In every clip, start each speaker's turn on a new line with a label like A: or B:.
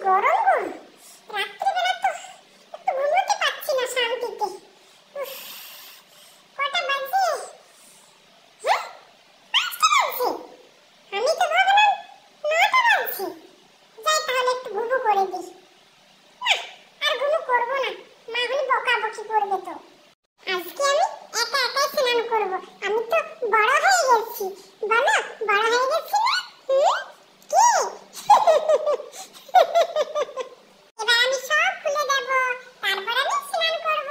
A: গরম গো, রাত্রিবেলা তো একটু ঘুমোতে পারছি না শান্তিতে। উফ, কটা বাজে? হ্যাঁ, 5টা বাজছে। আমি তো ভাবলাম 9টা বাজছে। যাই তাহলে একটু ঘুমো করে দিই। না, আর ঘুমো করবো না, মা হলে বকাবকি করবে তো। আজকে আমি একা একাই স্নান করব। আমি তো বড় হয়ে গেছি, বলো বড় হয়ে গেছি না? কি এবার আমি সব খুলে দেব, তারপর আমি স্নান করব।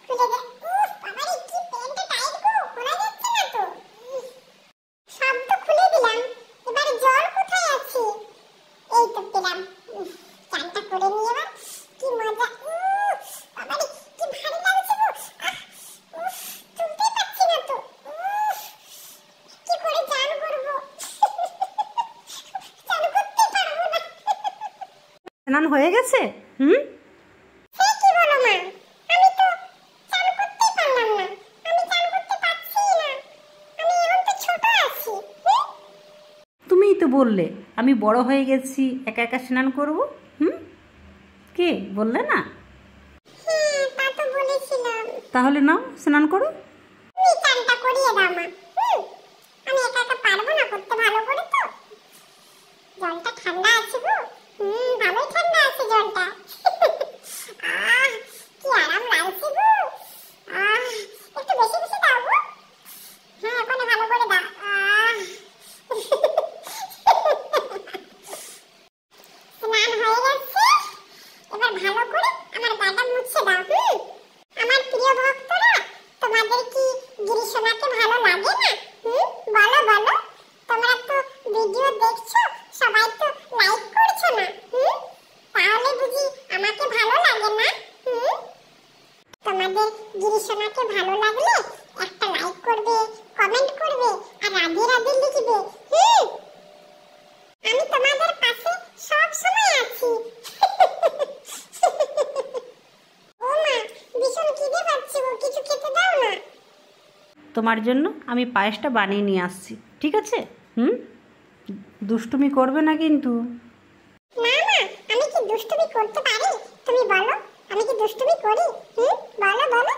A: খুলে দে। উফ বাবা রে, কি প্যান্টটা টাইট গো, খোলা যাচ্ছে না তো। সব তো খুলে দিলাম, এবার জল কোথায় আছে? এই তো পেলাম। চানটা করে নিয়ে এবার কি মজা। বাবা রে, কি ভারী লাগছে গো। উফ, চলতেই পারছি না তো। কি করে চান করব? চান করতে পারবো না।
B: স্নান হয়ে গেছে?
A: সে কি বলো মা, আমি তো চান করতেই পারলাম না। আমি চান করতে পারছি না, আমি এখন তো ছোট আছি।
B: তুমিই তো বললে আমি বড় হয়ে গেছি, একা একা স্নান করব। কে বললে না?
A: হ্যাঁ, তা তো বলেছিলাম।
B: তাহলে নাও স্নান করো।
A: তুমি চানটা করিয়ে দাও মা। আমি একা একা পারবো না করতে ভালো করে তো। জলটা ঠান্ডা আছে গো। ভালোই ঠান্ডা আছে জলটা। কি আরাম লাগছে গো। একটু বেশি বেশি দাও গো। হ্যাঁ, ওখানে ভালো করে দাও। স্নান হয়ে গেছে, এবার ভালো করে আমার গাটা মুছে দাও। আমার প্রিয় ভক্তরা, তোমাদের কি গিরিশোনাকে ভালো লাগে না? বলো বলো। তোমরা তো ভিডিও দেখছো, সবাই তো লাইক করছো না। তাহলে বুঝি আমাকে ভালো লাগে না? তোমাদের গিরিশোনাকে ভালো লাগলে একটা লাইক করবে, কমেন্ট করবে আর রাধে রাধে লিখবে। আমি তোমাদের পাশে সব সময় আছি। ও মা, ভীষণ খিদে পাচ্ছে গো, কিছু খেতে দাও না।
B: তোমার জন্য আমি পায়েসটা বানিয়ে নিয়ে আসছি, ঠিক আছে? দুষ্টুমি করবে না কিন্তু।
A: না মা, আমি কি দুষ্টুমি করতে পারি? তুমি বলো, আমি কি দুষ্টুমি করি? বলো বলো।